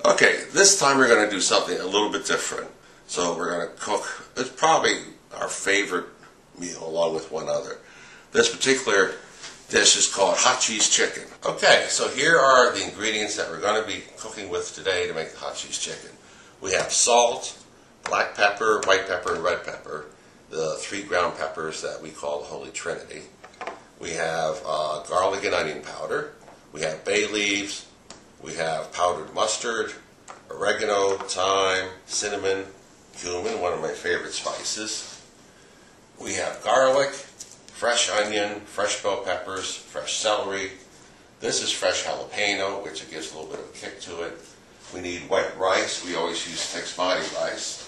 Okay, this time we're going to do something a little bit different. So we're going to cook, it's probably our favorite meal along with one other. This particular dish is called hot cheese chicken. Okay, so here are the ingredients that we're going to be cooking with today to make the hot cheese chicken. We have salt, black pepper, white pepper, and red pepper, the 3 ground peppers that we call the Holy Trinity. We have garlic and onion powder. We have bay leaves. We have powdered mustard, oregano, thyme, cinnamon, cumin, one of my favorite spices. We have garlic, fresh onion, fresh bell peppers, fresh celery. This is fresh jalapeno, which it gives a little bit of a kick to it. We need white rice. We always use fixed body rice.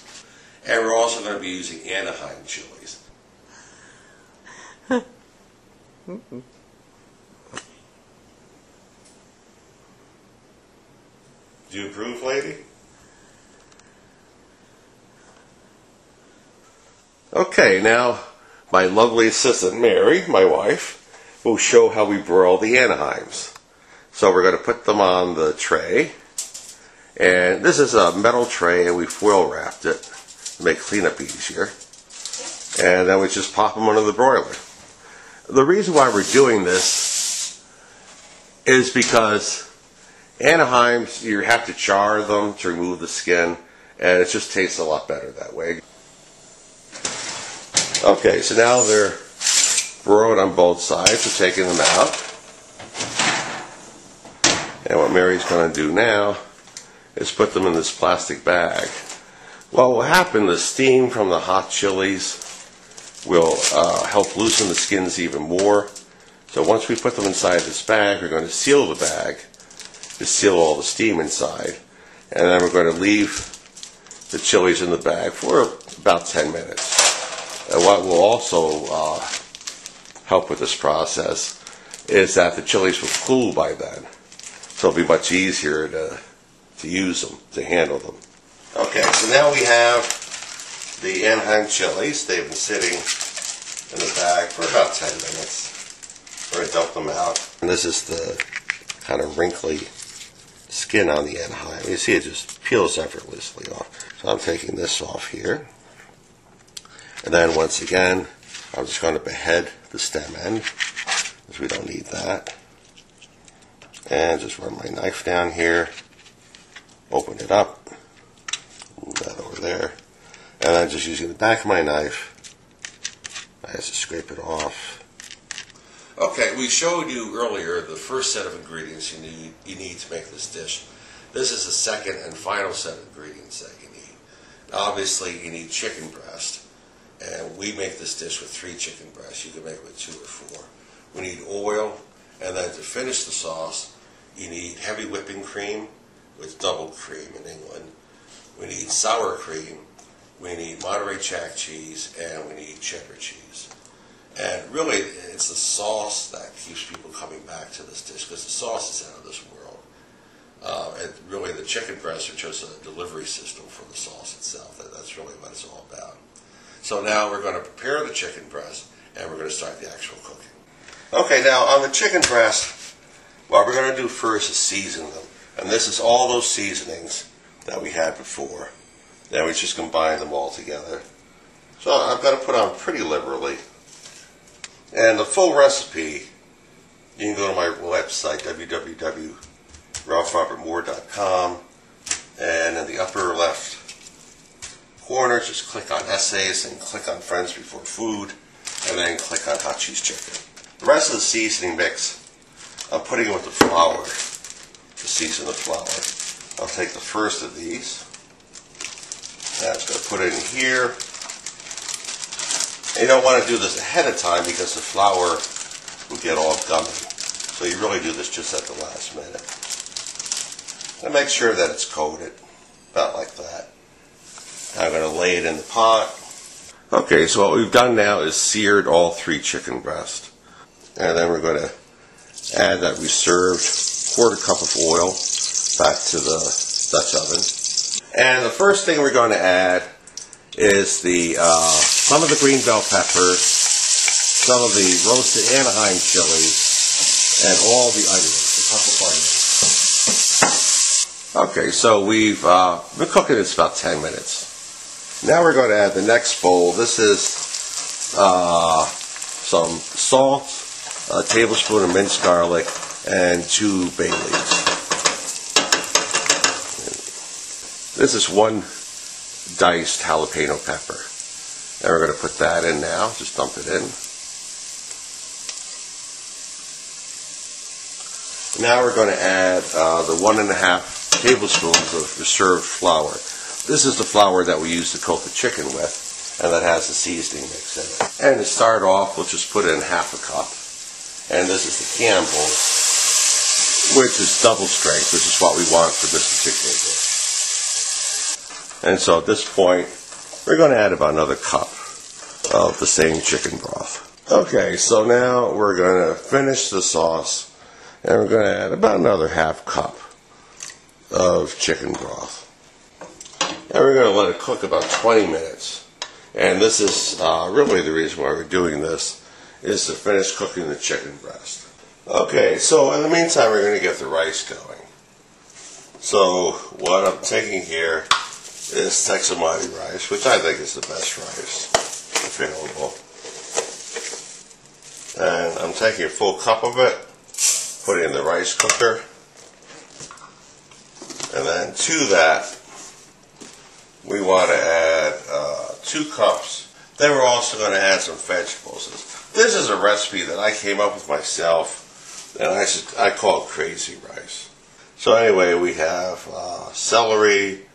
And we're also going to be using Anaheim chilies. Do you approve, lady? Okay, now my lovely assistant Mary, my wife, will show how we broil the Anaheims. So we're going to put them on the tray. And this is a metal tray, and we foil wrapped it to make cleanup easier. And then we just pop them under the broiler. The reason why we're doing this is because Anaheims, you have to char them to remove the skin, and it just tastes a lot better that way. Okay, so now they're broiled on both sides. We're taking them out. And what Mary's going to do now is put them in this plastic bag. Well, what will happen, the steam from the hot chilies will help loosen the skins even more. So once we put them inside this bag, we're going to seal the bag to seal all the steam inside. And then we're going to leave the chilies in the bag for about 10 minutes. And what will also help with this process is that the chilies will cool by then. So it'll be much easier to use them, to handle them. Okay, so now we have the Anaheim chilies. They've been sitting in the bag for about 10 minutes. We're going to dump them out. And this is the kind of wrinkly skin on the Anaheim. You see it just peels effortlessly off. So I'm taking this off here. And then once again, I'm just going to behead the stem end, because we don't need that. And just run my knife down here, open it up, move that over there, and then just using the back of my knife, I have to scrape it off. Okay, we showed you earlier the first set of ingredients you need to make this dish. This is the second and final set of ingredients that you need. Obviously, you need chicken breast. And we make this dish with 3 chicken breasts. You can make it with 2 or 4. We need oil, and then to finish the sauce, you need heavy whipping cream with double cream in England. We need sour cream. We need Monterey Jack cheese, and we need cheddar cheese. And really, it's the sauce that keeps people coming back to this dish, because the sauce is out of this world. And really, the chicken breasts are just a delivery system for the sauce itself. That's really what it's all about. So now we're going to prepare the chicken breast, and we're going to start the actual cooking. Okay, now on the chicken breast, what we're going to do first is season them. And this is all those seasonings that we had before. Then we just combine them all together. So I'm going to put on pretty liberally. And the full recipe, you can go to my website, www.ralphrobertmoore.com, and in the upper left corner, just click on Essays and click on Friends Before Food, and then click on Hot Cheese Chicken. The rest of the seasoning mix, I'm putting it with the flour to season the flour. I'll take the first of these, and I'm just going to put it in here. And you don't want to do this ahead of time because the flour will get all gummy. So you really do this just at the last minute. And make sure that it's coated, about like that. I'm going to lay it in the pot. Okay, so what we've done now is seared all 3 chicken breasts. And then we're going to add that reserved 1/4 cup of oil back to the Dutch oven. And the first thing we're going to add is some of the green bell peppers, some of the roasted Anaheim chilies, and all the onions, a cup of onions. Okay, so we've been cooking this about 10 minutes. Now we're going to add the next bowl. This is some salt, a tablespoon of minced garlic, and 2 bay leaves. This is 1 diced jalapeno pepper. And we're going to put that in now. Just dump it in. Now we're going to add the 1½ tablespoons of reserved flour. This is the flour that we use to coat the chicken with, and that has the seasoning mix in it. And to start off, we'll just put in ½ cup. And this is the Campbell's, which is double strength, which is what we want for this particular dish. And so at this point, we're going to add about another cup of the same chicken broth. Okay, so now we're going to finish the sauce, and we're going to add about another ½ cup of chicken broth. And we're going to let it cook about 20 minutes. And this is really the reason why we're doing this, is to finish cooking the chicken breast. Okay, so in the meantime, we're going to get the rice going. So what I'm taking here is Texamati rice, which I think is the best rice available. And I'm taking a full cup of it, putting it in the rice cooker, and then to that we want to add 2 cups. Then we're also going to add some vegetables. This is a recipe that I came up with myself, and I call it crazy rice. So anyway, we have celery,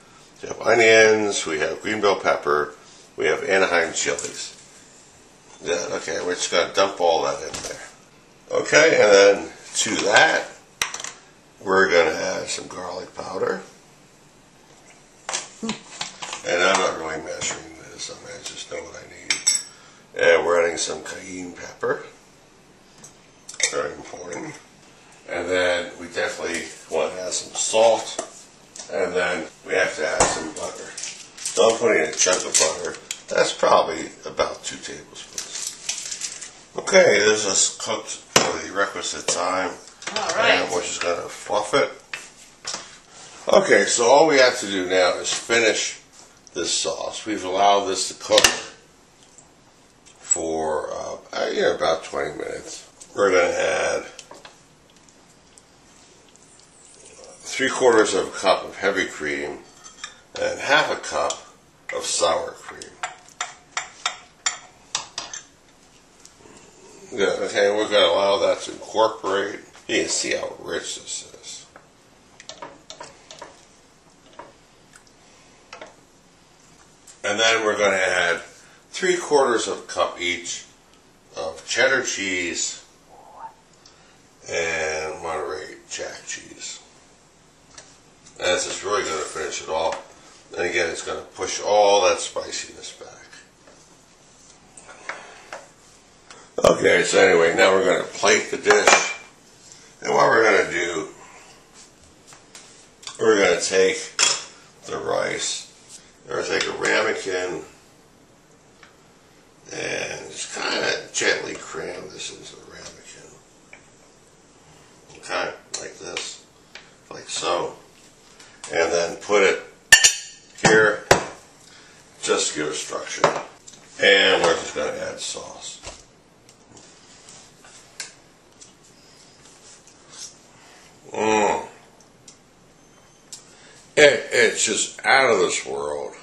we have onions, we have green bell pepper, we have Anaheim chilies. Yeah, okay, we're just going to dump all that in there. Okay, and then to that, we're going to add some garlic powder. And I'm not really measuring this, I mean, I just know what I need. And we're adding some cayenne pepper. Very important. And then we definitely want to add some salt. And then we have to add some butter. So I'm putting in a chunk of butter. That's probably about 2 tablespoons. Okay, this is cooked for the requisite time. All right. And we're just going to fluff it. Okay, so all we have to do now is finish this sauce. We've allowed this to cook for about 20 minutes. We're going to add 3/4 of a cup of heavy cream and ½ cup of sour cream. Good. Okay, we're going to allow that to incorporate. You can see how rich this is. And then we're going to add 3/4 of a cup each of cheddar cheese and Monterey Jack cheese. And this is really going to finish it off. And again, it's going to push all that spiciness back. Okay, so anyway, now we're going to plate the dish. And what we're going to do, we're going to take the rice, or take a ramekin, and just kind of gently cram this into the ramekin. Okay, like this, like so. And then put it here, just to give it structure. And we're just going to add sauce. It's just out of this world.